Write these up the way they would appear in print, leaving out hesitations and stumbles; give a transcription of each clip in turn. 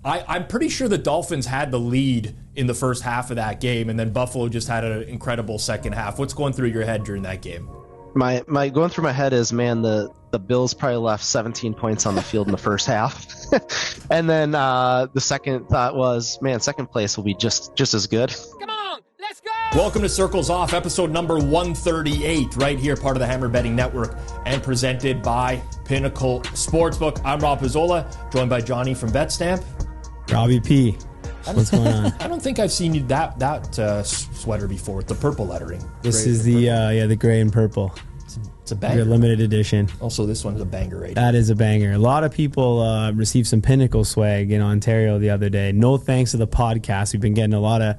I'm pretty sure the Dolphins had the lead in the first half of that game, and then Buffalo just had an incredible second half. What's going through your head during that game? My going through my head is, man, the Bills probably left 17 points on the field in the first half. And then the second thought was, man, second place will be just as good. Come on, let's go! Welcome to Circles Off, episode number 138, right here, part of the Hammer Betting Network, and presented by Pinnacle Sportsbook. I'm Rob Pizzola, joined by Johnny from betstamp. Robbie P. What's going on? I don't think I've seen you that sweater before with the purple lettering. This is the gray and purple. It's a banger. Your limited edition. Also, this one's a banger right That is a banger. A lot of people received some Pinnacle swag in Ontario the other day. No thanks to the podcast. We've been getting a lot of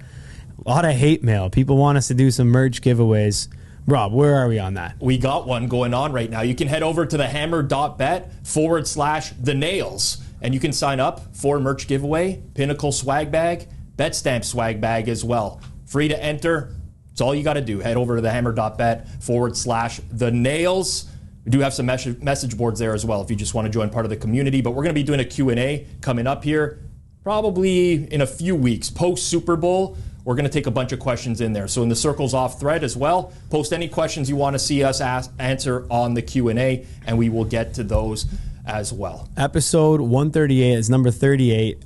hate mail. People want us to do some merch giveaways. Rob, where are we on that? We got one going on right now. You can head over to thehammer.bet/thenails. And you can sign up for merch giveaway, Pinnacle swag bag, betstamp swag bag as well. Free to enter. It's all you got to do. Head over to thehammer.bet/thenails. We do have some message boards there as well if you just want to join part of the community. But we're going to be doing a Q&A coming up here probably in a few weeks. Post Super Bowl, we're going to take a bunch of questions in there. So in the Circles Off thread as well, post any questions you want to see us answer on the Q&A, and we will get to those as well. Episode 138 is number 38.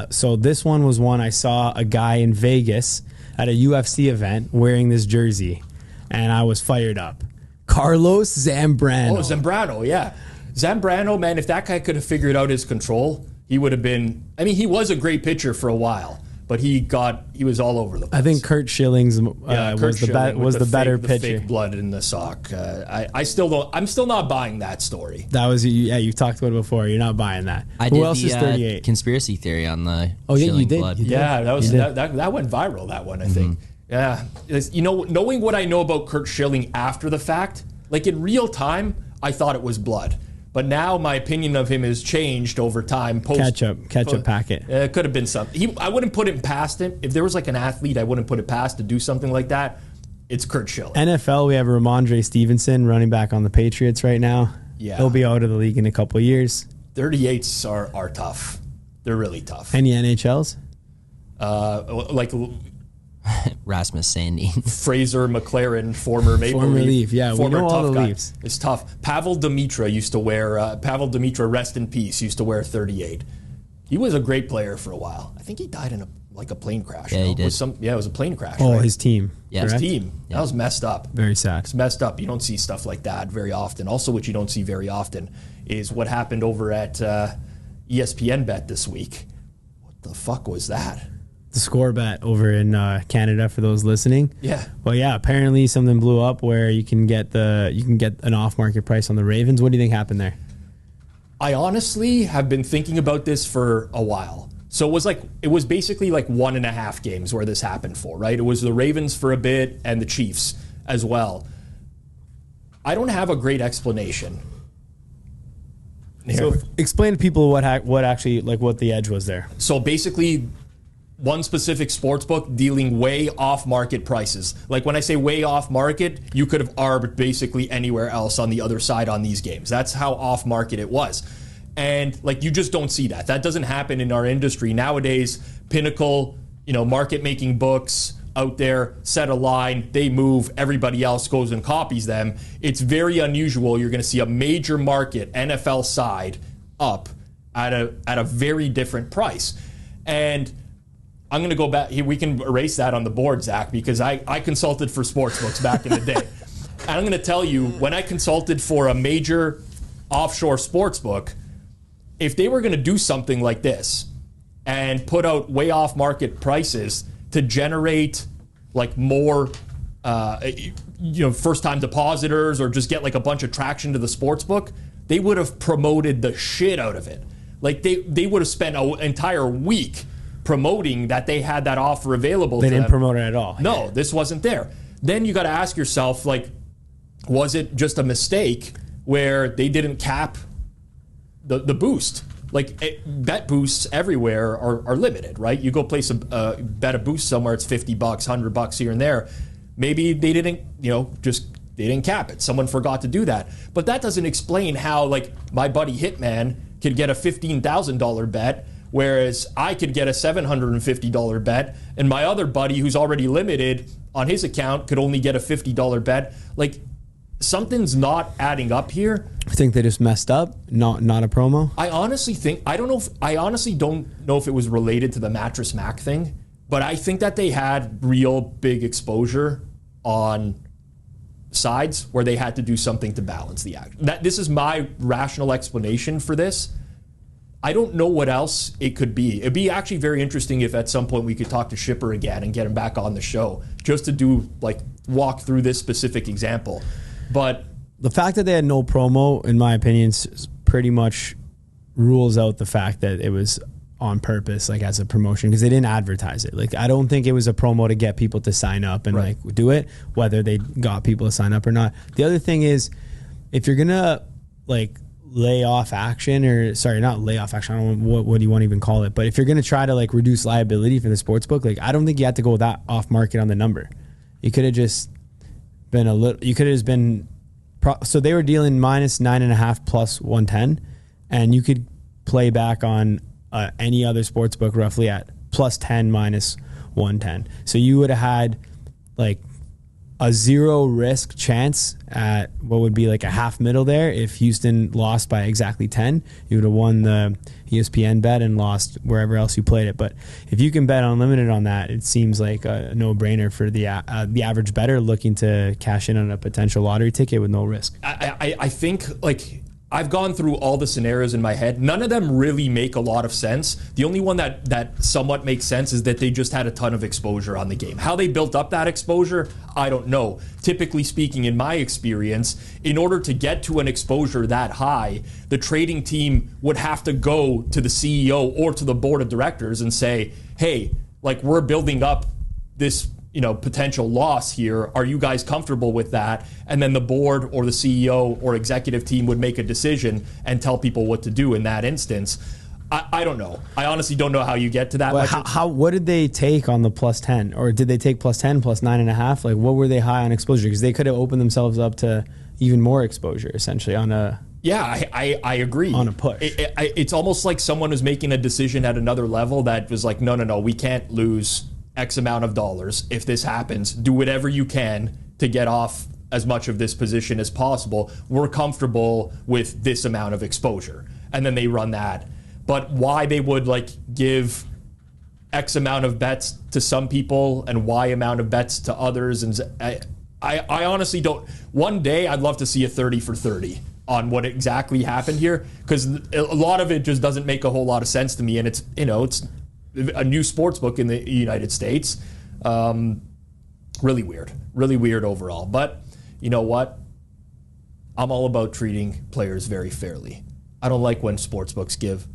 So this one was one I saw a guy in Vegas at a UFC event wearing this jersey, and I was fired up. Carlos Zambrano. Oh, Zambrano, yeah. Zambrano, man, if that guy could have figured out his control, he would have been... I mean, he was a great pitcher for a while, but he was all over the place. I think Curt Schilling's was the better pitcher. The fake blood in the sock. I'm still not buying that story. That was you talked about it before. You're not buying that. Who else is 38? Conspiracy theory on the Schilling blood. Yeah, that went viral. That one, I think. Yeah, knowing what I know about Curt Schilling after the fact, like in real time, I thought it was blood. But now my opinion of him has changed over time. Ketchup packet. It could have been something. I wouldn't put it past him. If there was like an athlete, I wouldn't put it past to do something like that. It's Curt Schilling. NFL, we have Ramondre Stevenson, running back on the Patriots right now. Yeah. He'll be out of the league in a couple of years. 38s are tough. They're really tough. Any NHLs? Like... Rasmus Sandin. Fraser McLaren, former Maple Leaf. Yeah, we know all the Leafs. It's tough. Pavel Demitra used to wear, rest in peace, used to wear 38. He was a great player for a while. I think he died in a plane crash. Yeah, he did. It was a plane crash. Oh, right? His team. Yeah. His correct? team. Yeah. That was messed up. Very sad. It's messed up. You don't see stuff like that very often. Also, what you don't see very often is what happened over at ESPNBet this week. What the fuck was that? The score bet over in Canada for those listening. Yeah. Well, yeah, apparently something blew up where you can get an off-market price on the Ravens. What do you think happened there? I honestly have been thinking about this for a while. So it was basically like 1.5 games where this happened for, right? It was the Ravens for a bit and the Chiefs as well. I don't have a great explanation. So explain to people what the edge was there. So basically, one specific sportsbook dealing way off market prices. Like when I say way off market, you could have arbed basically anywhere else on the other side on these games. That's how off market it was. And you just don't see that. That doesn't happen in our industry. Nowadays, Pinnacle, market making books out there set a line, they move, everybody else goes and copies them. It's very unusual. You're going to see a major market NFL side up at a very different price. And I'm going to go back. We can erase that on the board, Zach, because I consulted for sportsbooks back in the day. And I'm going to tell you, when I consulted for a major offshore sportsbook, if they were going to do something like this and put out way off market prices to generate more first-time depositors or just get a bunch of traction to the sportsbook, they would have promoted the shit out of it. They would have spent an entire week promoting that they had that offer available to them. They didn't promote it at all. No, this wasn't there. Then you got to ask yourself, was it just a mistake where they didn't cap the boost? Bet boosts everywhere are limited, right? You go place a bet a boost somewhere, it's $50, $100 here and there. Maybe they didn't, they didn't cap it. Someone forgot to do that. But that doesn't explain how, my buddy Hitman could get a $15,000 bet Whereas I could get a $750 bet, and my other buddy who's already limited on his account could only get a $50 bet. Like, something's not adding up here. I think they just messed up. Not a promo. I honestly don't know if it was related to the Mattress Mac thing, but I think that they had real big exposure on sides where they had to do something to balance the action. This is my rational explanation for this. I don't know what else it could be. It'd be actually very interesting if at some point we could talk to Shipper again and get him back on the show just to do walk through this specific example. But the fact that they had no promo, in my opinion, pretty much rules out the fact that it was on purpose, as a promotion, because they didn't advertise it. I don't think it was a promo to get people to sign up and do it, whether they got people to sign up or not. The other thing is, if you're gonna lay off action, or sorry, not lay off action, I don't know what do you want to even call it, but if you're going to try to reduce liability for the sports book, I don't think you have to go that off market on the number. You could have just been so they were dealing -9.5 plus 110, and you could play back on any other sports book roughly at +10 minus 110. So you would have had a zero risk chance at what would be a half middle there. If Houston lost by exactly 10, you would have won the ESPN bet and lost wherever else you played it. But if you can bet unlimited on that, it seems like a no-brainer for the average bettor looking to cash in on a potential lottery ticket with no risk. I think I've gone through all the scenarios in my head. None of them really make a lot of sense. The only one that somewhat makes sense is that they just had a ton of exposure on the game. How they built up that exposure, I don't know. Typically speaking, in my experience, in order to get to an exposure that high, the trading team would have to go to the CEO or to the board of directors and say, hey, we're building up this potential loss here. Are you guys comfortable with that? And then the board or the CEO or executive team would make a decision and tell people what to do in that instance. I don't know. I honestly don't know how you get to that. Well, what did they take on the +10? Or did they take +10, +9.5? What were they high on exposure? Because they could have opened themselves up to even more exposure, essentially, on a... Yeah, I agree. On a push. It's almost like someone was making a decision at another level that was no, we can't lose X amount of dollars. If this happens, do whatever you can to get off as much of this position as possible. We're comfortable with this amount of exposure. And then they run that. But why they would give X amount of bets to some people and Y amount of bets to others, and I honestly don't. One day I'd love to see a 30 for 30 on what exactly happened here, because a lot of it just doesn't make a whole lot of sense to me, and it's a new sports book in the United States. Really weird overall. But you know what? I'm all about treating players very fairly. I don't like when sports books give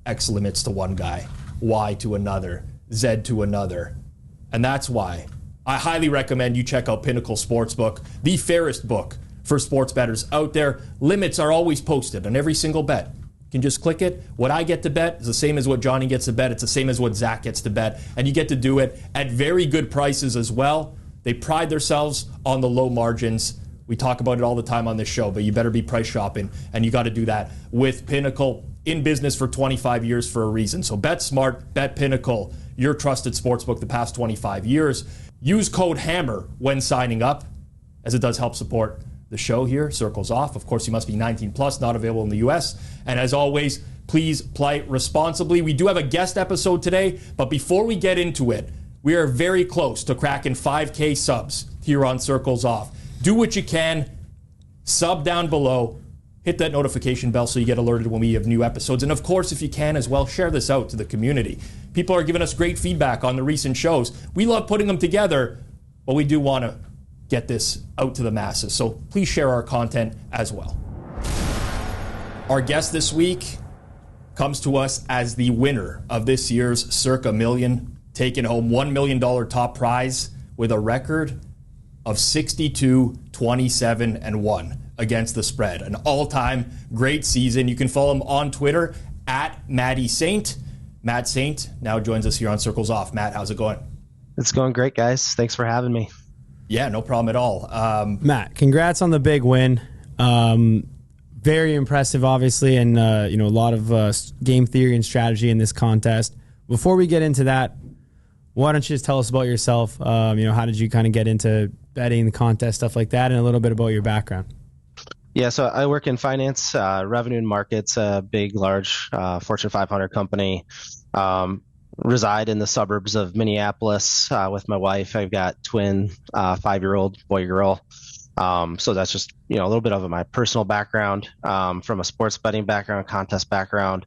X limits to one guy, Y to another, Z to another. And that's why I highly recommend you check out Pinnacle Sportsbook, the fairest book for sports bettors out there. Limits are always posted on every single bet. You can just click it. What I get to bet is the same as what Johnny gets to bet. It's the same as what Zach gets to bet. And you get to do it at very good prices as well. They pride themselves on the low margins. We talk about it all the time on this show, but you better be price shopping, and you got to do that with Pinnacle. In business for 25 years for a reason. So bet smart, bet Pinnacle, your trusted sportsbook the past 25 years. Use code HAMMER when signing up, as it does help support the show here. Circles off. Of course, you must be 19 plus, not available in the US. And as always, please play responsibly. We do have a guest episode today, but before we get into it, we are very close to cracking 5K subs here on Circles Off. Do what you can. Sub down below. Hit that notification bell so you get alerted when we have new episodes. And of course, if you can as well, share this out to the community. People are giving us great feedback on the recent shows. We love putting them together, but we do want to get this out to the masses. So please share our content as well. Our guest this week comes to us as the winner of this year's Circa Million, taking home $1 million top prize with a record of 62, 27, and 1 against the spread. An all-time great season. You can follow him on Twitter at Matty Saint. Matt Saint now joins us here on Circles Off. Matt, how's it going? It's going great, guys. Thanks for having me. Yeah, no problem at all. Matt, congrats on the big win. Very impressive, obviously, and a lot of game theory and strategy in this contest. Before we get into that, why don't you just tell us about yourself? How did you kind of get into betting, the contest, stuff like that, and a little bit about your background? Yeah, so I work in finance, revenue and markets, a big, large Fortune 500 company. Reside in the suburbs of Minneapolis with my wife. I've got twin 5-year-old boy, girl. So that's just, a little bit of my personal background. From a sports betting background, contest background,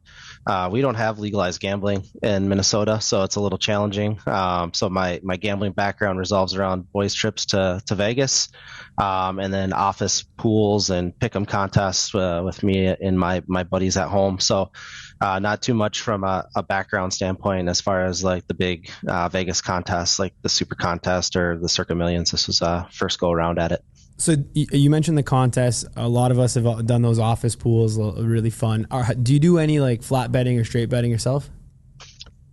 we don't have legalized gambling in Minnesota, so it's a little challenging. So my gambling background revolves around boys' trips to Vegas, and then office pools and pick'em contests with me and my buddies at home. So not too much from a background standpoint as far as like the big Vegas contests, like the Super Contest or the Circa Millions. This was first go around at it. So you mentioned the contest. A lot of us have done those office pools, really fun. Do you do any like flat betting or straight betting yourself?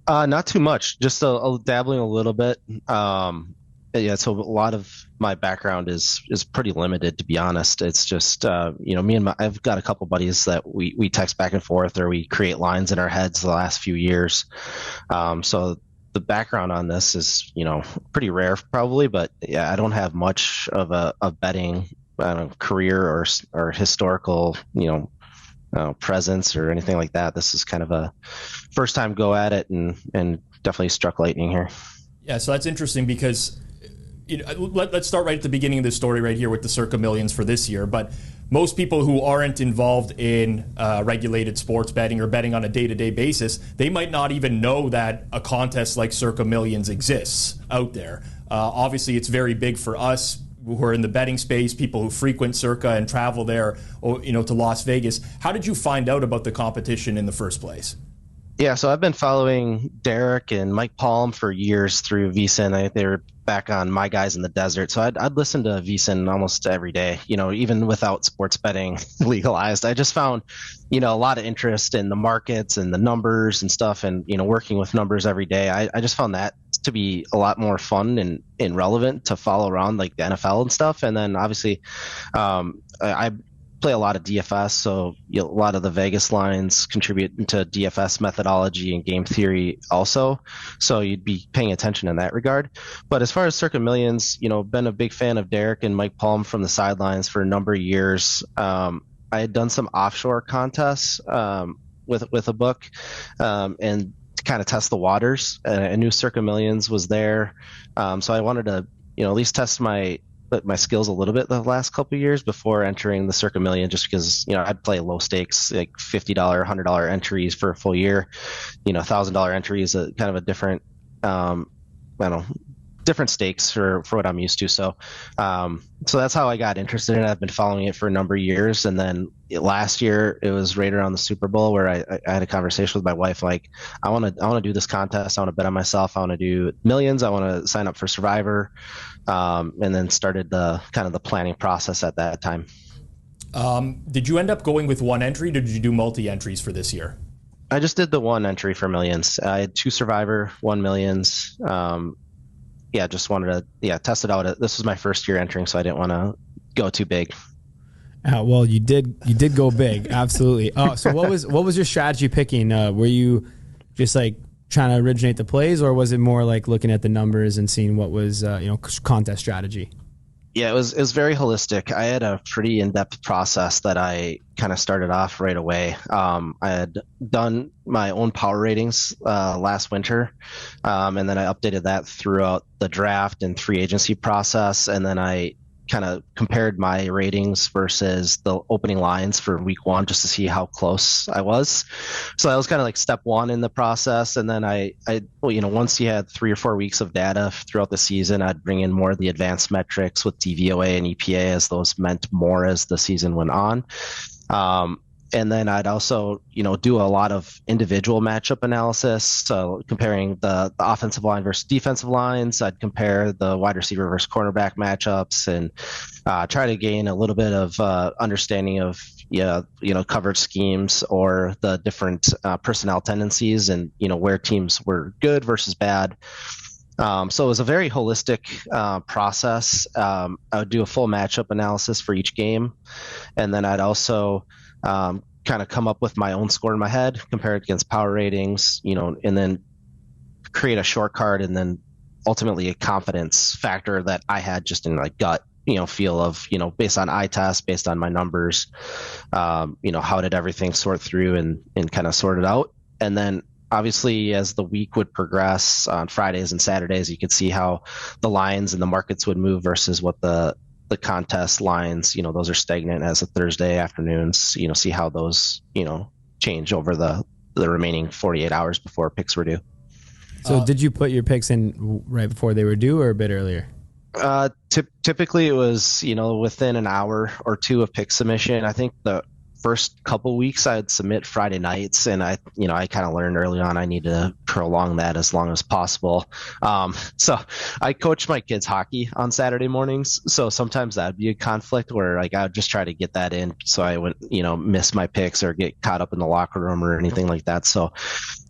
Not too much, just dabbling a little bit. Yeah, so a lot of my background is pretty limited, to be honest. It's just, I've got a couple buddies that we text back and forth, or we create lines in our heads the last few years. So the background on this is, pretty rare probably, but yeah, I don't have much of a betting career or historical, presence or anything like that. This is kind of a first time go at it, and definitely struck lightning here. Yeah, so that's interesting because let's start right at the beginning of the story right here with the Circa Millions for this year. But most people who aren't involved in regulated sports betting or betting on a day-to-day basis, they might not even know that a contest like Circa Millions exists out there. Obviously, it's very big for us who are in the betting space, people who frequent Circa and travel there, to Las Vegas. How did you find out about the competition in the first place? Yeah, so I've been following Derek and Mike Palm for years through VSiN. They were back on My Guys in the Desert. So I'd listen to VSiN almost every day, even without sports betting legalized. I just found, a lot of interest in the markets and the numbers and stuff, and, working with numbers every day. I just found that to be a lot more fun and relevant to follow around, like the NFL and stuff. And then obviously I play a lot of DFS, so a lot of the Vegas lines contribute to DFS methodology and game theory also, so you'd be paying attention in that regard. But as far as Circa Millions, been a big fan of Derek and Mike Palm from the sidelines for a number of years. I had done some offshore contests with a book, and to kind of test the waters. I knew Circa Millions was there, so I wanted to at least test my skills a little bit the last couple of years before entering the Circa Million, just because, I'd play low stakes, like $50, $100 entries for a full year, $1,000 entries, kind of a different, different stakes for what I'm used to. So that's how I got interested in it. I've been following it for a number of years. And then last year it was right around the Super Bowl where I had a conversation with my wife, like, I want to do this contest. I want to bet on myself. I want to do millions. I want to sign up for Survivor. And then started the planning process at that time. Did you end up going with one entry, or did you do multi-entries for this year? I just did the one entry for millions. I had 2 Survivor, 1 millions. Just wanted to test it out. This was my first year entering, so I didn't want to go too big. Well, you did go big, absolutely. So what was your strategy picking? Were you just like trying to originate the plays, or was it more like looking at the numbers and seeing what was contest strategy? Yeah, it was very holistic. I had a pretty in-depth process that I kind of started off right away. I had done my own power ratings last winter, and then I updated that throughout the draft and free agency process, and then I kind of compared my ratings versus the opening lines for week 1 just to see how close I was. So that was kind of like step 1 in the process. And then I once you had 3 or 4 weeks of data throughout the season, I'd bring in more of the advanced metrics with DVOA and EPA as those meant more as the season went on. And then I'd also, do a lot of individual matchup analysis. So comparing the offensive line versus defensive lines, I'd compare the wide receiver versus cornerback matchups, and try to gain a little bit of understanding of, coverage schemes or the different personnel tendencies, and, where teams were good versus bad. So it was a very holistic process. I would do a full matchup analysis for each game, and then I'd also kind of come up with my own score in my head, compare it against power ratings, and then create a short card, and then ultimately a confidence factor that I had just in like gut, feel of, based on eye test, based on my numbers, how did everything sort through and kind of sort it out. And then obviously as the week would progress on Fridays and Saturdays, you could see how the lines and the markets would move versus what the contest lines, those are stagnant as of Thursday afternoons, see how those, change over the remaining 48 hours before picks were due. So did you put your picks in right before they were due or a bit earlier? Typically it was, within an hour or two of pick submission. I think the first couple weeks I'd submit Friday nights, and I kind of learned early on I need to prolong that as long as possible. So I coach my kids hockey on Saturday mornings. So sometimes that'd be a conflict where like I would just try to get that in so I wouldn't, miss my picks or get caught up in the locker room or anything like that. So,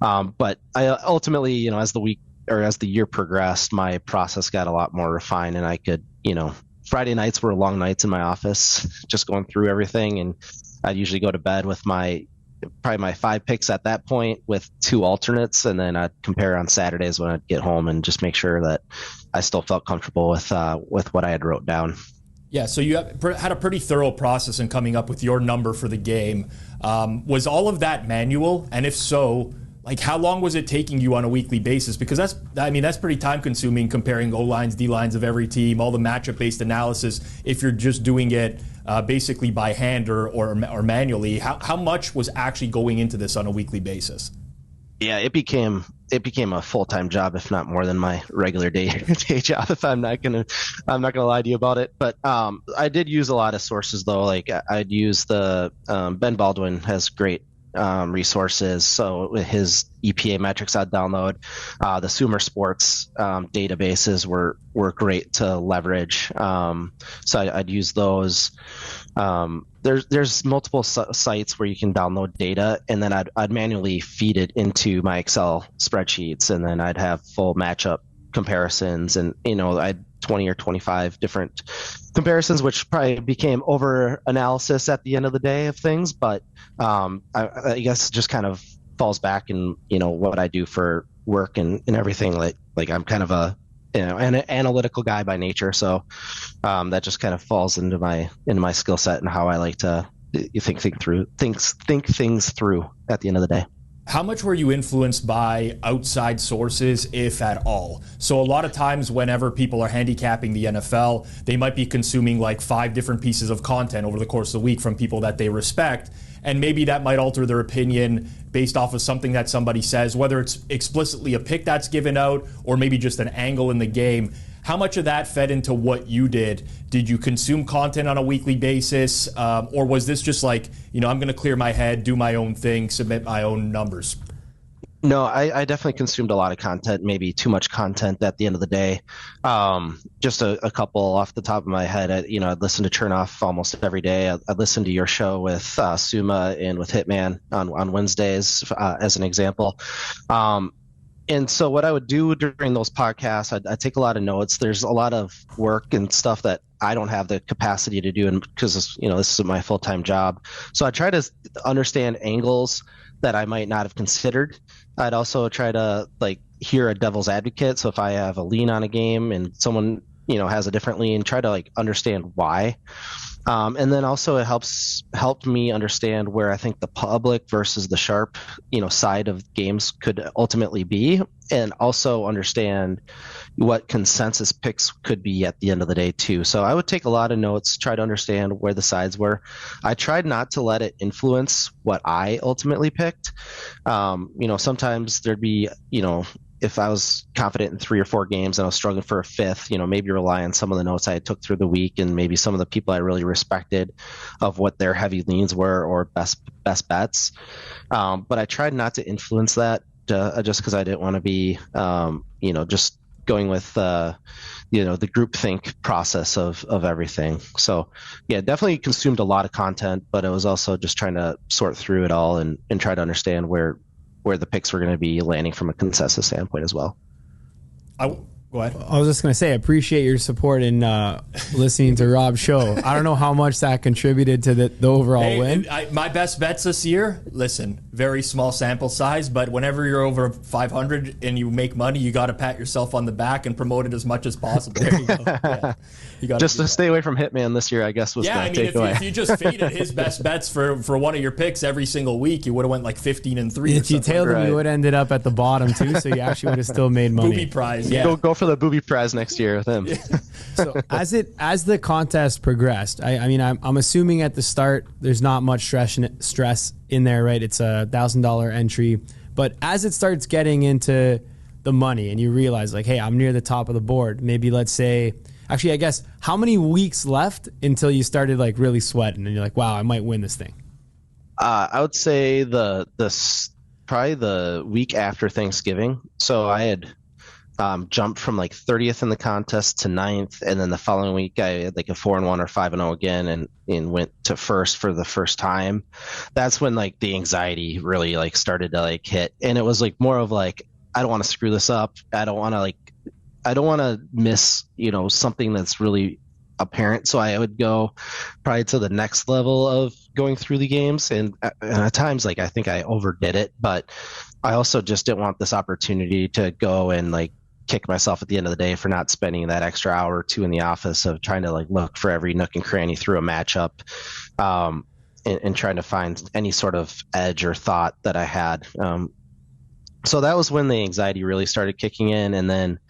but I ultimately, as the week or as the year progressed, my process got a lot more refined, and I could, Friday nights were long nights in my office, just going through everything, and I'd usually go to bed with probably my 5 picks at that point with 2 alternates, and then I'd compare on Saturdays when I'd get home and just make sure that I still felt comfortable with what I had wrote down. Yeah, so you had a pretty thorough process in coming up with your number for the game. Was all of that manual? And if so, like how long was it taking you on a weekly basis? Because that's pretty time consuming, comparing O-lines, D-lines of every team, all the matchup based analysis. If you're just doing it basically by hand or manually, how much was actually going into this on a weekly basis? Yeah, it became a full-time job, if not more than my regular day job. If I'm not gonna lie to you about it. But I did use a lot of sources though. Like I'd use the Ben Baldwin has great resources. So his EPA metrics I'd download. The Sumer Sports databases were great to leverage. So I'd use those. There's multiple sites where you can download data, and then I'd manually feed it into my Excel spreadsheets, and then I'd have full matchup comparisons, and I'd 20 or 25 different comparisons, which probably became over analysis at the end of the day of things. But I guess it just kind of falls back in what I do for work and everything. Like I'm kind of an analytical guy by nature, so that just kind of falls into my skill set and how I like to think things through at the end of the day. How much were you influenced by outside sources, if at all? So a lot of times whenever people are handicapping the NFL, they might be consuming like 5 different pieces of content over the course of the week from people that they respect. And maybe that might alter their opinion based off of something that somebody says, whether it's explicitly a pick that's given out or maybe just an angle in the game. How much of that fed into what you did? Did you consume content on a weekly basis? Or was this just like, I'm going to clear my head, do my own thing, submit my own numbers? No, I definitely consumed a lot of content, maybe too much content at the end of the day. Just a couple off the top of my head. I'd listen to Chernoff almost every day. I'd listen to your show with Suma and with Hitman on Wednesdays as an example. And so what I would do during those podcasts, I'd take a lot of notes. There's a lot of work and stuff that I don't have the capacity to do, and because this is my full-time job. So I try to understand angles that I might not have considered. I'd also try to hear a devil's advocate. So if I have a lean on a game and someone has a different lean, try to understand why. And then also it helped me understand where I think the public versus the sharp, side of games could ultimately be, and also understand what consensus picks could be at the end of the day too. So I would take a lot of notes, try to understand where the sides were. I tried not to let it influence what I ultimately picked. Sometimes there'd be, if I was confident in 3 or 4 games and I was struggling for a 5th, maybe rely on some of the notes I took through the week and maybe some of the people I really respected of what their heavy leans were or best bets. But I tried not to influence that just because I didn't want to be, just going with, the groupthink process of everything. So yeah, definitely consumed a lot of content, but it was also just trying to sort through it all and try to understand where the picks were going to be landing from a consensus standpoint as well. Go ahead. I was just going to say, I appreciate your support in listening to Rob's show. I don't know how much that contributed to the overall win. My best bets this year, listen, very small sample size, but whenever you're over 500 and you make money, you got to pat yourself on the back and promote it as much as possible. There you go. Yeah, you got just to stay away from Hitman this year, I guess, was the takeaway. If you just faded his best bets for one of your picks every single week, you would have went like 15-3. If you tailed him, you would have ended up at the bottom too, so you actually would have still made money. Booby prize, Go for the booby prize next year with him. So as the contest progressed, I'm assuming at the start there's not much stress in there, right? It's $1,000 entry, but as it starts getting into the money and you realize like, hey, I'm near the top of the board. Maybe let's say, actually, I guess, how many weeks left until you started like really sweating and you're like, wow, I might win this thing? I would say probably the week after Thanksgiving. So I had jumped from like 30th in the contest to 9th, and then the following week I had like a 4-1 or 5-0 again, and went to first for the first time. That's when like the anxiety really like started to like hit, and it was like more of like, I don't want to screw this up. I don't want to miss, something that's really apparent. So I would go probably to the next level of going through the games, and at times like I think I overdid it, but I also just didn't want this opportunity to go and like kick myself at the end of the day for not spending that extra hour or two in the office of trying to like look for every nook and cranny through a matchup, and trying to find any sort of edge or thought that I had. So that was when the anxiety really started kicking in. And then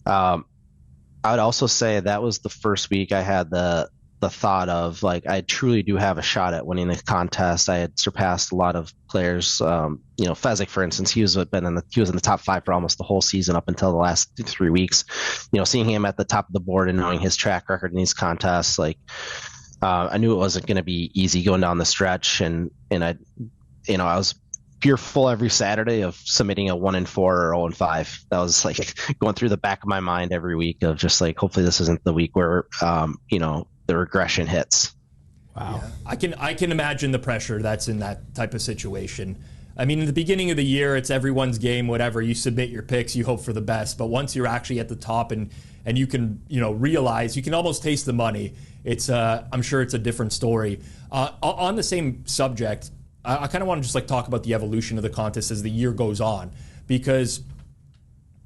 I would also say that was the first week I had the thought of like, I truly do have a shot at winning the contest. I had surpassed a lot of players. Fezzik, for instance, he was in the top 5 for almost the whole season up until the last 3 weeks. Seeing him at the top of the board and knowing his track record in these contests, like I knew it wasn't going to be easy going down the stretch, and I was fearful every Saturday of submitting a 1-4 or 0-5. That was like going through the back of my mind every week of just like, hopefully this isn't the week where the regression hits. Wow. Yeah. I can imagine the pressure that's in that type of situation. I mean, in the beginning of the year, it's everyone's game, whatever. You submit your picks, you hope for the best. But once you're actually at the top and you can, realize, you can almost taste the money, it's I'm sure it's a different story. On the same subject, I kind of want to just like talk about the evolution of the contest as the year goes on, because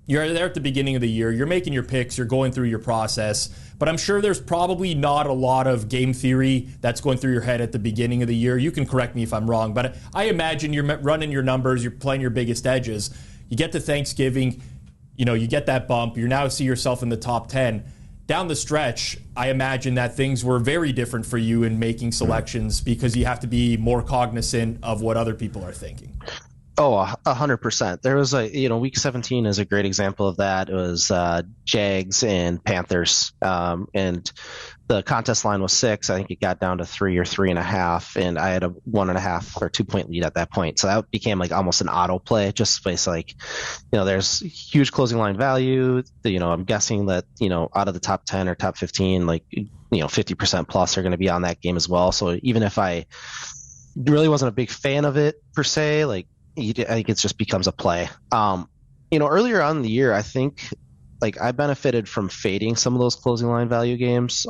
you're there at the beginning of the year, you're making your picks, you're going through your process, but I'm sure there's probably not a lot of game theory that's going through your head at the beginning of the year. You can correct me if I'm wrong, but I imagine you're running your numbers, you're playing your biggest edges. You get to Thanksgiving, you get that bump, you now see yourself in the top 10. Down the stretch, I imagine that things were very different for you in making selections because you have to be more cognizant of what other people are thinking. Oh, 100%. There was week 17 is a great example of that. It was Jags and Panthers, and the contest line was 6. I think it got down to 3 or 3.5, and I had a 1.5 or 2-point lead at that point. So that became like almost an auto play, just based like, there's huge closing line value. I'm guessing that, out of the top 10 or top 15, like, 50% plus are going to be on that game as well. So even if I really wasn't a big fan of it per se, like, I think it just becomes a play. Earlier on in the year, I think like I benefited from fading some of those closing line value games.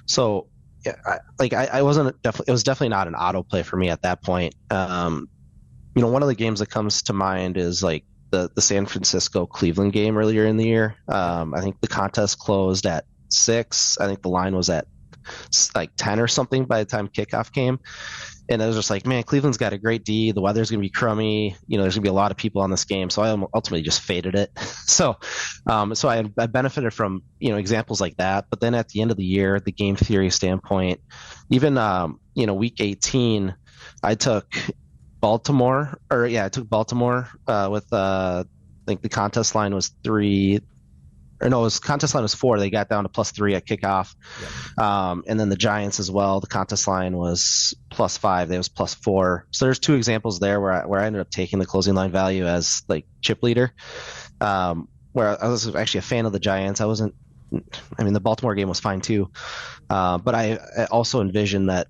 So yeah, I wasn't definitely, it was definitely not an auto play for me at that point. One of the games that comes to mind is like the San Francisco Cleveland game earlier in the year. I think the contest closed at 6. I think the line was at like 10 or something by the time kickoff came. And I was just like, man, Cleveland's got a great D. The weather's going to be crummy. There's going to be a lot of people on this game. So I ultimately just faded it. So I benefited from, examples like that. But then at the end of the year, the game theory standpoint, even, week 18, I took Baltimore with, I think the contest line was 3. Or no, contest line was 4. They got down to +3 at kickoff. Yep. And then the Giants as well. The contest line was +5. They was +4. So there's 2 examples there where I ended up taking the closing line value as like chip leader. Where I was actually a fan of the Giants. The Baltimore game was fine too. But I also envisioned that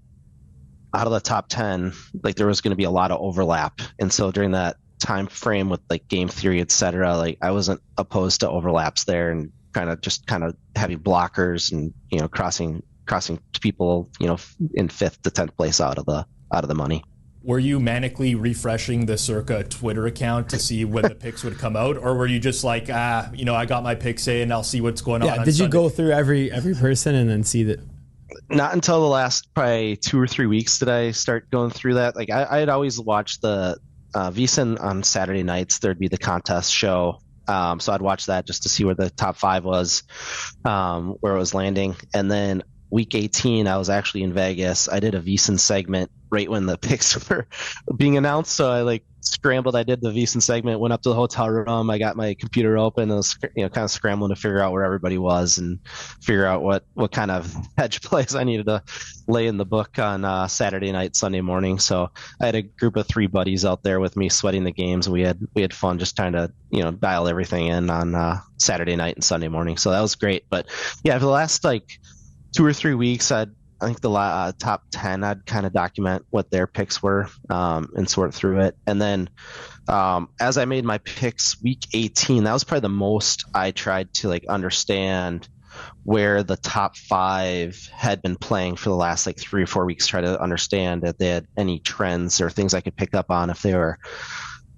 out of the top 10, like there was going to be a lot of overlap. And so during that time frame with like game theory, etc. Like I wasn't opposed to overlaps there and kind of heavy blockers and crossing people in 5th to 10th place out of the money. Were you manically refreshing the Circa Twitter account to see when the picks would come out, or were you just like, I got my picks in, I'll see what's going on? Yeah, did you go through every person and then see that? Not until the last probably 2 or 3 weeks did I start going through that. Like I had always watched the VSiN on Saturday nights. There'd be the contest show. So I'd watch that just to see where the top 5 was, where it was landing. And then week 18, I was actually in Vegas. I did a VSiN segment right when the picks were being announced. So I scrambled. I did the VSiN segment, went up to the hotel room. I got my computer open and was kind of scrambling to figure out where everybody was and figure out what kind of hedge plays I needed to lay in the book on Saturday night, Sunday morning. So I had a group of 3 buddies out there with me sweating the games. We had fun just trying to dial everything in on Saturday night and Sunday morning. So that was great. But yeah, for the last 2 or 3 weeks, I think the top 10, I'd kind of document what their picks were and sort through it. And then as I made my picks week 18, that was probably the most I tried to understand where the top 5 had been playing for the last 3 or 4 weeks, try to understand if they had any trends or things I could pick up on, if they were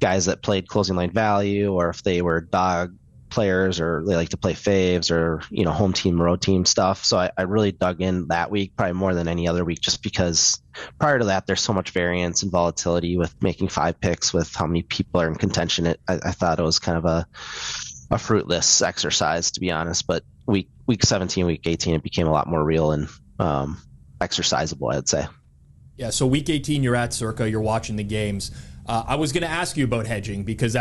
guys that played closing line value or if they were dog players or they like to play faves or home team, road team stuff. So I really dug in that week probably more than any other week, just because prior to that there's so much variance and volatility with making 5 picks with how many people are in contention. I thought it was kind of a fruitless exercise, to be honest. But week 17, week 18, it became a lot more real and exercisable, I'd say. Yeah, so week 18, you're at Circa, you're watching the games. I was going to ask you about hedging because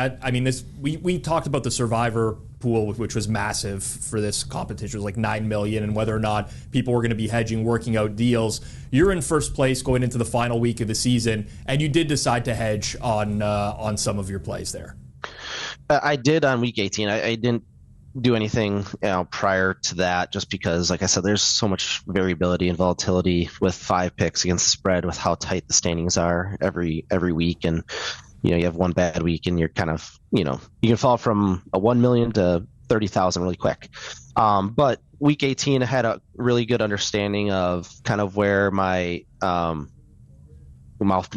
we talked about the survivor pool, which was massive for this competition. It was like 9 million, and whether or not people were going to be hedging, working out deals. You're in first place going into the final week of the season, and you did decide to hedge on some of your plays there. I did on week 18. I didn't do anything prior to that, just because, like I said, there's so much variability and volatility with 5 picks against the spread with how tight the standings are every week. And you have one bad week and you're kind of you can fall from a 1 million to 30,000 really quick. But week 18, I had a really good understanding of kind of where my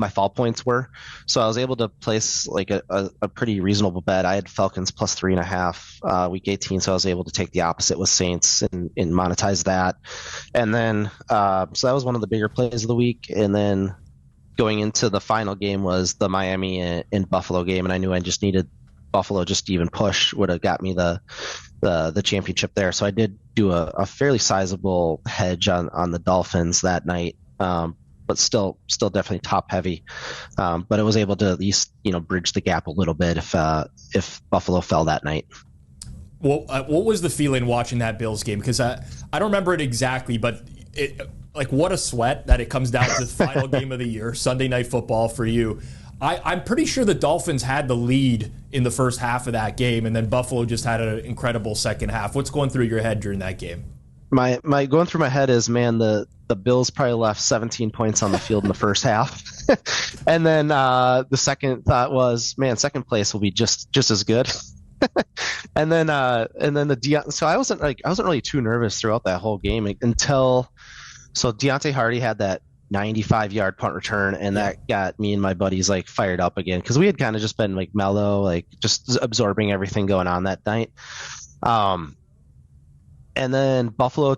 fall points were. So I was able to place a pretty reasonable bet. I had Falcons plus 3.5 week 18. So I was able to take the opposite with Saints and monetize that. And then, so that was one of the bigger plays of the week. And then going into the final game was the Miami and Buffalo game. And I knew I just needed Buffalo just to even push would have got me the championship there. So I did do a fairly sizable hedge on the Dolphins that night. But still definitely top heavy. But it was able to at least bridge the gap a little bit if Buffalo fell that night. Well, what was the feeling watching that Bills game? Because I don't remember it exactly, but what a sweat that it comes down to the final game of the year, Sunday Night Football for you. I'm pretty sure the Dolphins had the lead in the first half of that game, and then Buffalo just had an incredible second half. What's going through your head during that game? My going through my head is, man, the Bills probably left 17 points on the field in the first half. And then the second thought was, man, second place will be just as good. and then so I wasn't really too nervous throughout that whole game until Deontay Hardy had that 95-yard punt return, and that got me and my buddies fired up again, because we had kind of just been mellow, just absorbing everything going on that night. And then Buffalo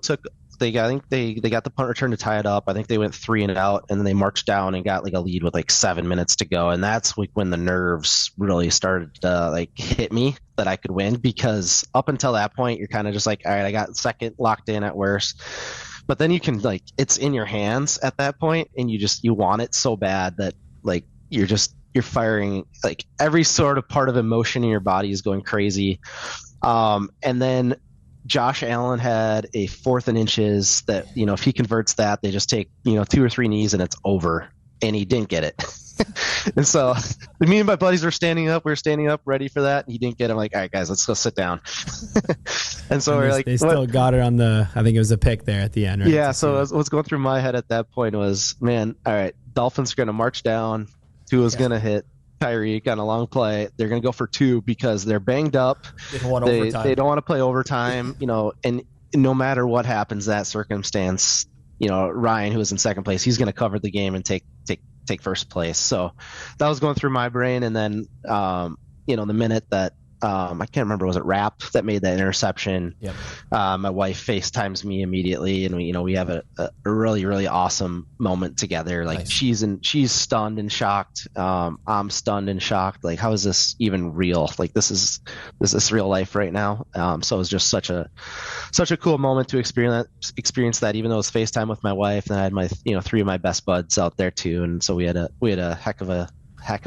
I think they got the punt return to tie it up. I think they went 3 and out, and then they marched down and got a lead with 7 minutes to go. And that's when the nerves really started to hit me that I could win, because up until that point, you're kind of just all right, I got second locked in at worst. But then you can it's in your hands at that point, and you want it so bad that you're firing every sort of part of emotion in your body is going crazy. And then Josh Allen had a 4th and inches that, if he converts that, they just take, 2 or 3 knees and it's over. And he didn't get it. And so me and my buddies were standing up. We were standing up ready for that. And he didn't get it. I'm like, all right, guys, let's go sit down. And so they still got it on I think it was a pick there at the end, right? Yeah. So what's going through my head at that point was, man, all right, Dolphins are going to march down. Tua's going to hit Tyreek on a long play. They're going to go for 2 because they're banged up. They don't want overtime. They don't want to play overtime, and no matter what happens, that circumstance, Ryan, who was in second place, he's going to cover the game and take first place. So that was going through my brain. And then, the minute that, I can't remember, was it Rapp that made that interception? Yep. My wife FaceTimes me immediately, and we have a really, really awesome moment together. Like, nice. She's stunned and shocked. I'm stunned and shocked. Like, how is this even real? Like, this is real life right now. So it was just such a cool moment to experience that, even though it was FaceTime with my wife, and I had my 3 of my best buds out there too, and so we had a heck of a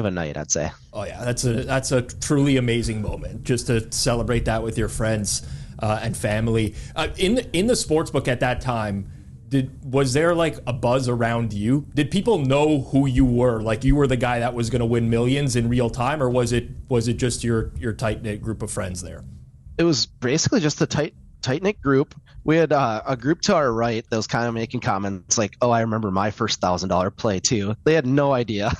night, I'd say. Oh yeah, that's a truly amazing moment, just to celebrate that with your friends and family. In the sportsbook at that time, was there like a buzz around you? Did people know who you were? Like, you were the guy that was going to win millions in real time, or was it just your tight knit group of friends there? It was basically just a tight knit group. We had a group to our right that was kind of making comments like, "Oh, I remember my first $1,000 play too." They had no idea.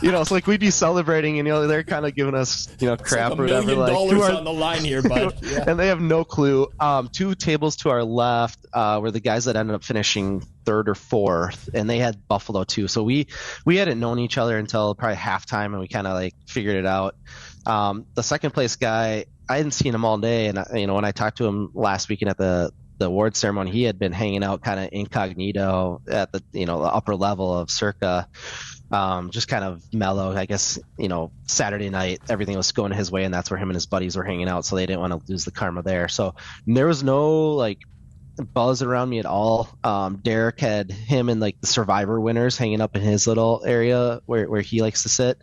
It's like we'd be celebrating, and they're kind of giving us crap or whatever. Like $1 million on the line here, bud. Yeah. And they have no clue. 2 tables to our left were the guys that ended up finishing 3rd or 4th, and they had Buffalo too. So we hadn't known each other until probably halftime, and we kind of like figured it out. The second place guy, I hadn't seen him all day, and when I talked to him last weekend at the award ceremony, he had been hanging out kind of incognito at the upper level of Circa, just kind of mellow. I guess Saturday night everything was going his way, and that's where him and his buddies were hanging out, so they didn't want to lose the karma there. So there was no like buzz around me at all. Derek had him and like the Survivor winners hanging up in his little area where he likes to sit,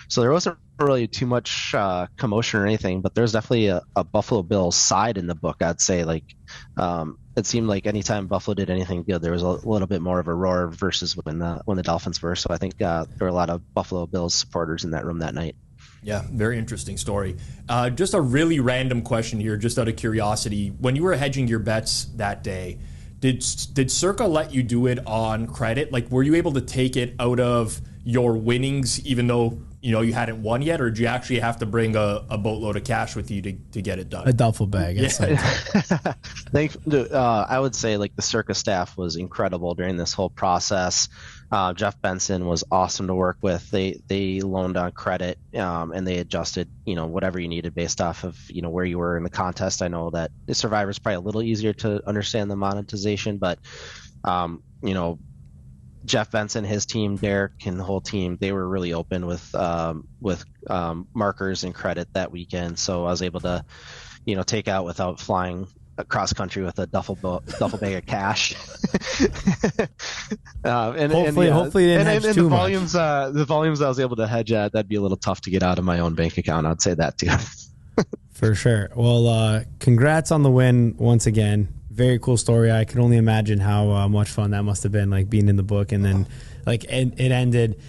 so there wasn't really too much commotion or anything, but there's definitely a Buffalo Bills side in the book. I'd say like it seemed like anytime Buffalo did anything good, there was a little bit more of a roar versus when the Dolphins were. So I think there were a lot of Buffalo Bills supporters in that room that night. Yeah, very interesting story. Just a really random question here, just out of curiosity. When you were hedging your bets that day, did Circa let you do it on credit? Like, were you able to take it out of your winnings, even though you hadn't won yet, or did you actually have to bring a boatload of cash with you to get it done? A duffel bag. Yeah. I would say like the Circa staff was incredible during this whole process. Jeff Benson was awesome to work with. They loaned on credit, and they adjusted whatever you needed based off of where you were in the contest. I know that the Survivor is probably a little easier to understand the monetization, but Jeff Benson, his team, Derek, and the whole team, they were really open with markers and credit that weekend. So I was able to, take out without flying across country with a duffel bag of cash. Hopefully they didn't hedge too much. The volumes I was able to hedge at, that'd be a little tough to get out of my own bank account. I'd say that too. For sure. Well, congrats on the win once again. Very cool story. I can only imagine how much fun that must have been, like being in the book, and then like it ended,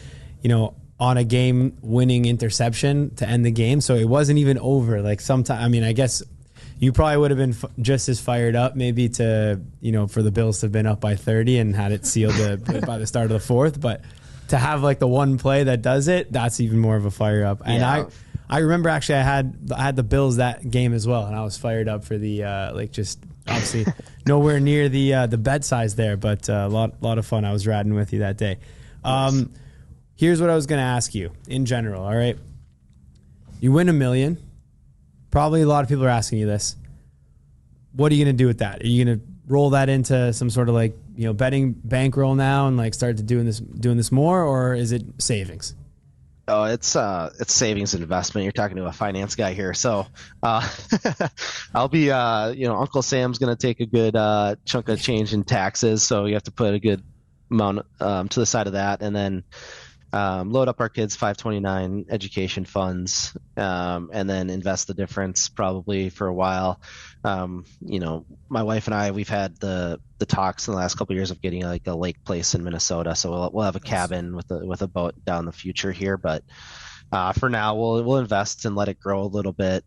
on a game-winning interception to end the game. So it wasn't even over. Like sometimes, I mean, I guess you probably would have been just as fired up, maybe to for the Bills to have been up by 30 and had it sealed by the start of the 4th. But to have like the one play that does it, that's even more of a fire up. And yeah. I remember actually I had the Bills that game as well, and I was fired up for the just. Obviously, nowhere near the bet size there, but a lot of fun. I was riding with you that day. Nice. Here's what I was going to ask you in general. All right, you win $1 million. Probably a lot of people are asking you this. What are you going to do with that? Are you going to roll that into some sort of like betting bankroll now and like start to doing this more, or is it savings? Oh, it's savings and investment. You're talking to a finance guy here. So I'll be, Uncle Sam's going to take a good chunk of change in taxes. So you have to put a good amount to the side of that. And then load up our kids' 529 education funds, and then invest the difference probably for a while. My wife and I, we've had the talks in the last couple of years of getting like a lake place in Minnesota. So we'll have a cabin with a boat down the future here. But for now, we'll invest and let it grow a little bit.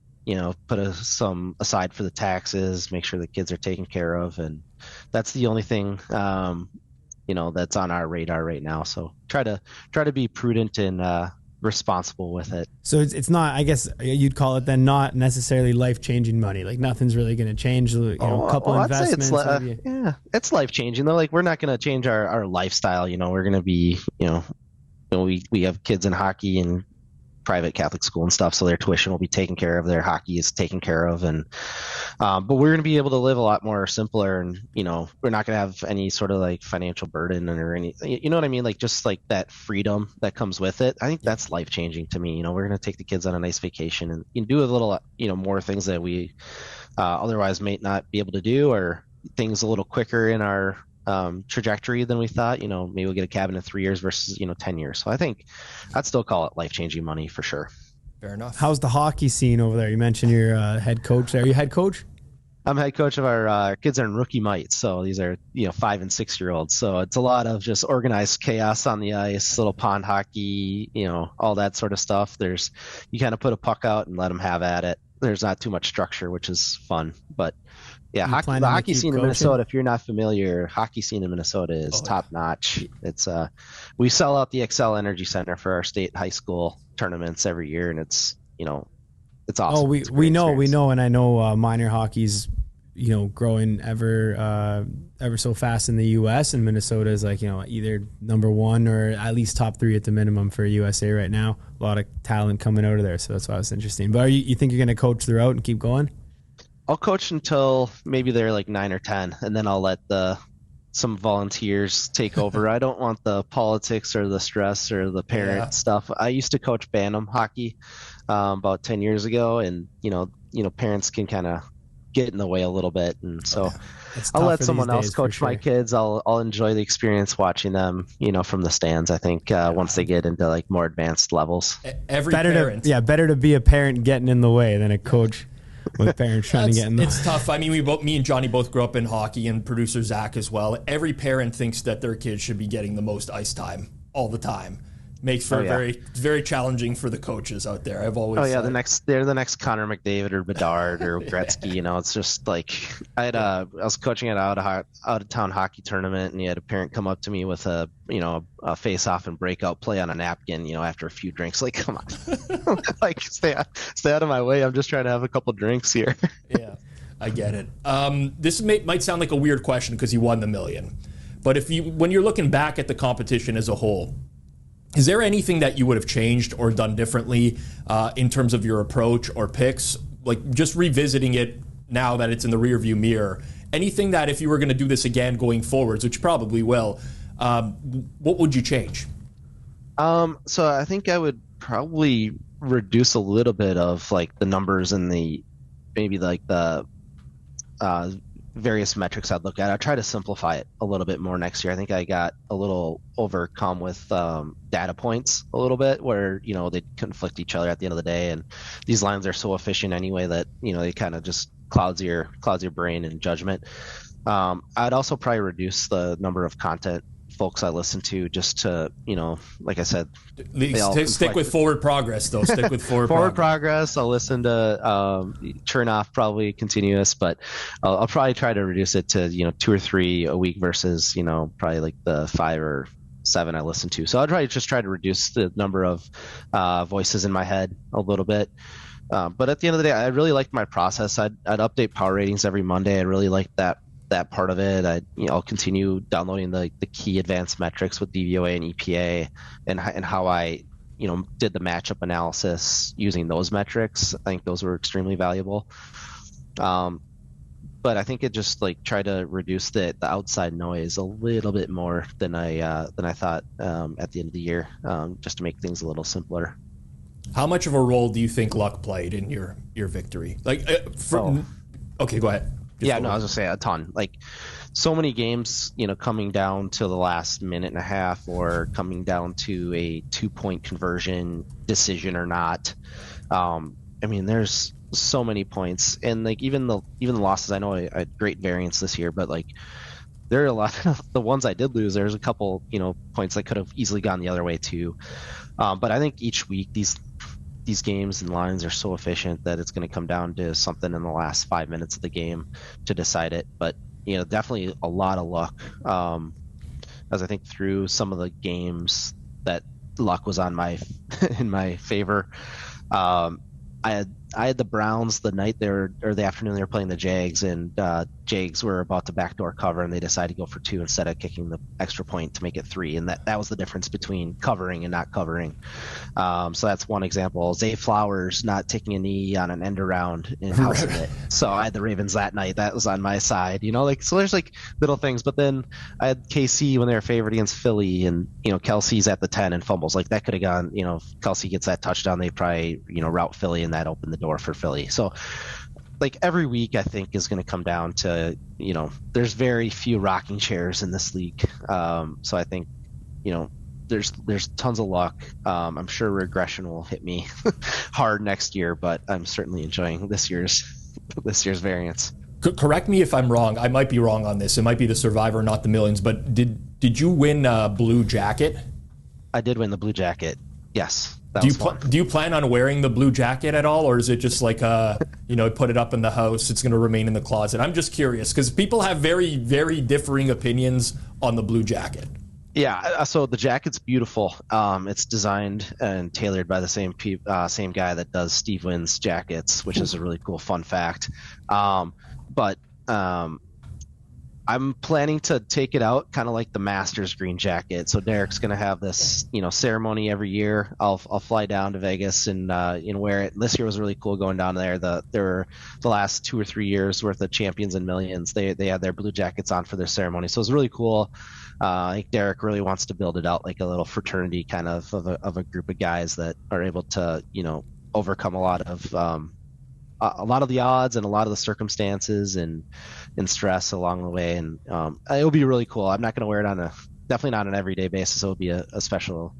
Put some aside for the taxes, make sure the kids are taken care of, and that's the only thing that's on our radar right now. So try to be prudent and responsible with it. So it's not, I guess you'd call it then, not necessarily life-changing money. Like nothing's really going to change, a couple investments. It's life-changing though. Like we're not going to change our lifestyle. We're going to be, we have kids in hockey and private Catholic school and stuff, so their tuition will be taken care of, their hockey is taken care of, and but we're going to be able to live a lot more simpler, and we're not going to have any sort of like financial burden or any, you know what I mean, like just like that freedom that comes with it. I think that's life changing to me. We're going to take the kids on a nice vacation and do a little more things that we otherwise may not be able to do, or things a little quicker in our trajectory than we thought. Maybe we'll get a cabin in 3 years versus 10 years. So I think I'd still call it life-changing money for sure. Fair enough. How's the hockey scene over there? You mentioned you're head coach there. Are you head coach? I'm head coach of our kids are in rookie mites, so these are 5 and 6 year olds. So it's a lot of just organized chaos on the ice, little pond hockey, all that sort of stuff. You kind of put a puck out and let them have at it. There's not too much structure, which is fun, but yeah, the hockey scene in Minnesota, if you're not familiar, hockey scene in Minnesota is top notch. It's we sell out the Xcel Energy Center for our state high school tournaments every year, and it's it's awesome. Oh, we know, and I know minor hockey's growing ever so fast in the U.S. and Minnesota is like either number one or at least top 3 at the minimum for USA right now. A lot of talent coming out of there, so that's why it's interesting. But you think you're going to coach throughout and keep going? I'll coach until maybe they're like 9 or 10, and then I'll let some volunteers take over. I don't want the politics or the stress or the parent stuff. I used to coach Bantam hockey about 10 years ago, and parents can kind of get in the way a little bit, and so I'll let someone else coach my kids. I'll enjoy the experience watching them, from the stands. I think once they get into like more advanced levels, better to be a parent getting in the way than a coach with parents trying to get in the way. It's tough. I mean, me and Johnny both grew up in hockey, and producer Zach as well. Every parent thinks that their kids should be getting the most ice time all the time. Makes for very, very challenging for the coaches out there. I've always they're the next Connor McDavid or Bedard or Gretzky. It's just like I was coaching at out of town hockey tournament, and you had a parent come up to me with a face off and breakout play on a napkin. After a few drinks, like come on, like stay out of my way. I'm just trying to have a couple drinks here. Yeah, I get it. This might sound like a weird question because you won the $1 million, but when you're looking back at the competition as a whole, is there anything that you would have changed or done differently in terms of your approach or picks? Like just revisiting it now that it's in the rearview mirror, anything that if you were going to do this again going forwards, which you probably will, what would you change? So I think I would probably reduce a little bit of like the numbers and maybe like the various metrics I'd look at. I'd try to simplify it a little bit more next year. I think I got a little overcome with data points a little bit where, they conflict each other at the end of the day. And these lines are so efficient anyway that, they kind of just clouds your brain and judgment. I'd also probably reduce the number of content folks I listen to just to, like I said, stick with forward progress though. Stick with forward progress. I'll listen to churn off probably continuous, but I'll probably try to reduce it to 2 or 3 a week versus probably like the 5 or 7 I listen to. So I'll try to reduce the number of voices in my head a little bit. But at the end of the day, I really liked my process. I'd update power ratings every Monday. I really liked that part of it. I'll continue downloading the key advanced metrics with DVOA and EPA and how I did the matchup analysis using those metrics. I think those were extremely valuable. But I think it just like try to reduce the outside noise a little bit more than I thought at the end of the year, just to make things a little simpler. How much of a role do you think luck played in your victory? Okay, go ahead. I was gonna say a ton. Like so many games, coming down to the last minute and a half, or coming down to a 2-point conversion decision or not. There's so many points, and like even the losses. I know I had great variance this year, but like there are a lot of the ones I did lose. There's a couple, points that could have easily gone the other way too. But I think each week these games and lines are so efficient that it's going to come down to something in the last 5 minutes of the game to decide it. But, definitely a lot of luck as I think through some of the games that luck was on my in my favor. I had the Browns the night the afternoon they were playing the Jags, and Jags were about to backdoor cover, and they decided to go for 2 instead of kicking the extra point to make it 3, and that was the difference between covering and not covering. So that's one example. Zay Flowers not taking a knee on an end around in house of it. So I had the Ravens that night. That was on my side. So there's like little things. But then I had KC when they were favored against Philly, and Kelsey's at the 10 and fumbles. Like that could have gone. If Kelsey gets that touchdown, they probably route Philly, and that opened the door for Philly. So like every week I think is going to come down to there's very few rocking chairs in this league. So I think there's tons of luck. I'm sure regression will hit me hard next year, but I'm certainly enjoying this year's variance. Correct me if I'm wrong. I might be wrong on this. It might be the Survivor, not the Millions. But did you win Blue Jacket? I did win the Blue Jacket. Yes. Do you plan on wearing the blue jacket at all, or is it just like put it up in the house, it's going to remain in the closet? I'm just curious because people have very, very differing opinions on the blue jacket. Yeah, so the jacket's beautiful. It's designed and tailored by the same guy that does Steve Wynn's jackets, which is a really cool fun fact. But I'm planning to take it out kind of like the Masters green jacket. So Derek's going to have this, ceremony every year. I'll fly down to Vegas and wear it. This year was really cool going down there. There were the last 2 or 3 years worth of Champions and Millions. They had their blue jackets on for their ceremony. So it was really cool. I think Derek really wants to build it out like a little fraternity kind of a group of guys that are able to, overcome a lot of the odds and a lot of the circumstances and stress along the way. And it'll be really cool. I'm not going to wear it definitely not on an everyday basis. It'll be a special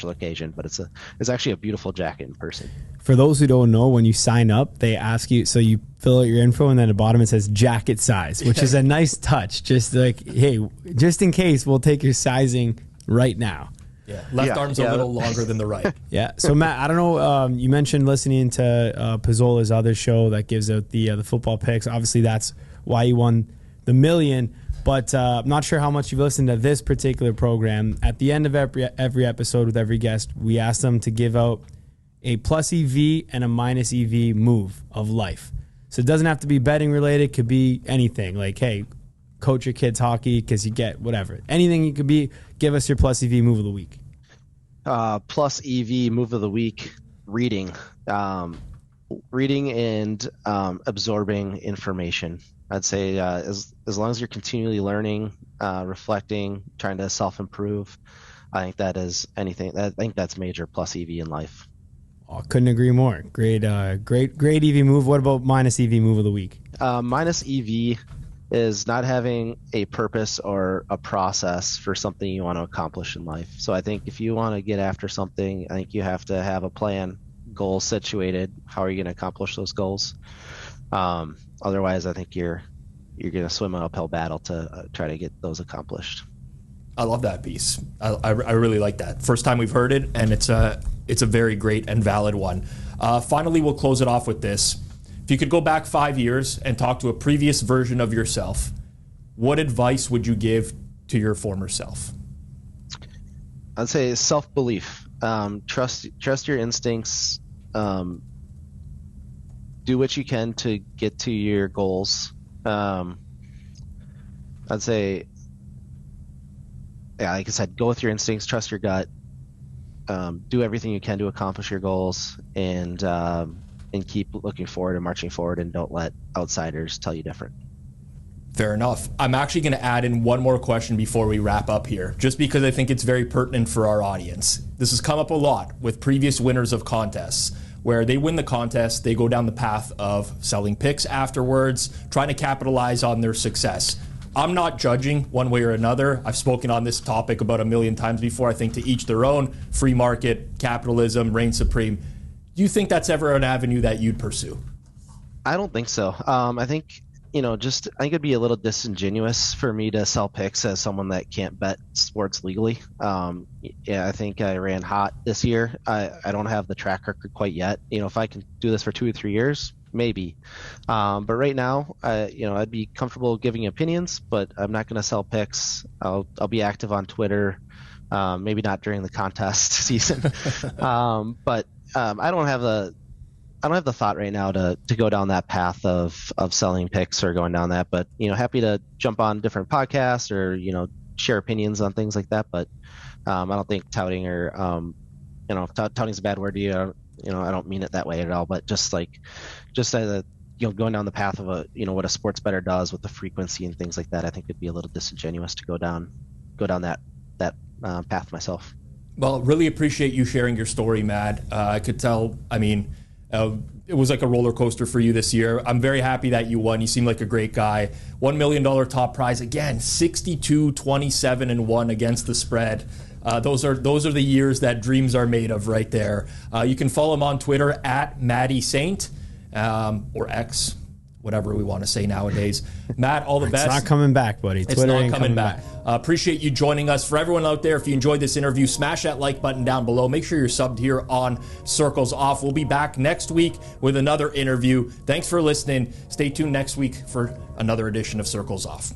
occasion, but it's actually a beautiful jacket in person. For those who don't know, when you sign up, they ask you, so you fill out your info and then at the bottom it says jacket size, which is a nice touch. Just like, hey, just in case, we'll take your sizing right now. Yeah, left arm's a little longer than the right. Yeah. So Matt, I don't know. You mentioned listening to Pizzola's other show that gives out the football picks. Obviously, that's why you won the million. But I'm not sure how much you've listened to this particular program. At the end of every episode with every guest, we ask them to give out a plus EV and a minus EV move of life. So it doesn't have to be betting related. It could be anything. Like, hey, coach your kids hockey because you get whatever. Anything you could be. Give us your plus EV move of the week. Plus EV move of the week, reading. Reading and absorbing information. I'd say as long as you're continually learning, reflecting, trying to self-improve, I think that is anything. I think that's major plus EV in life. Oh, couldn't agree more. Great EV move. What about minus EV move of the week? Minus EV is not having a purpose or a process for something you want to accomplish in life. So I think if you want to get after something, I think you have to have a plan, goals situated. How are you going to accomplish those goals? Otherwise, I think you're going to swim an uphill battle to try to get those accomplished. I love that piece. I really like that. First time we've heard it, and it's a very great and valid one. Finally, we'll close it off with this. If you could go back 5 years and talk to a previous version of yourself, what advice would you give to your former self? I'd say self-belief. Trust your instincts. Do what you can to get to your goals. I'd say, like I said, go with your instincts, trust your gut, do everything you can to accomplish your goals, and keep looking forward and marching forward, and don't let outsiders tell you different. Fair enough. I'm actually going to add in one more question before we wrap up here, just because I think it's very pertinent for our audience. This has come up a lot with previous winners of contests, where they win the contest, they go down the path of selling picks afterwards, trying to capitalize on their success. I'm not judging one way or another. I've spoken on this topic about 1 million times before. I think to each their own. Free market, capitalism, reigns supreme. Do you think that's ever an avenue that you'd pursue? I don't think so. I think I think it'd be a little disingenuous for me to sell picks as someone that can't bet sports legally. I think I ran hot this year. I don't have the track record quite yet. If I can do this for 2 or 3 years, maybe. But right now, I'd be comfortable giving opinions, but I'm not going to sell picks. I'll be active on Twitter, Maybe not during the contest season. But I don't have the thought right now to go down that path of selling picks or going down that. But happy to jump on different podcasts or share opinions on things like that. But I don't think touting or touting's a bad word to you. I don't mean it that way at all. But just going down the path of what a sports bettor does with the frequency and things like that, I think it'd be a little disingenuous to go down that path myself. Well, really appreciate you sharing your story, Matt. I could tell. I mean, it was like a roller coaster for you this year. I'm very happy that you won. You seem like a great guy. $1 million top prize again. 62, 27, and 1 against the spread. Those are the years that dreams are made of right there. You can follow him on Twitter at Matty Saint or X, whatever we want to say nowadays. Matt, all the best. It's not coming back, buddy. It's Twitter not ain't coming back. Appreciate you joining us. For everyone out there, if you enjoyed this interview, smash that like button down below. Make sure you're subbed here on Circles Off. We'll be back next week with another interview. Thanks for listening. Stay tuned next week for another edition of Circles Off.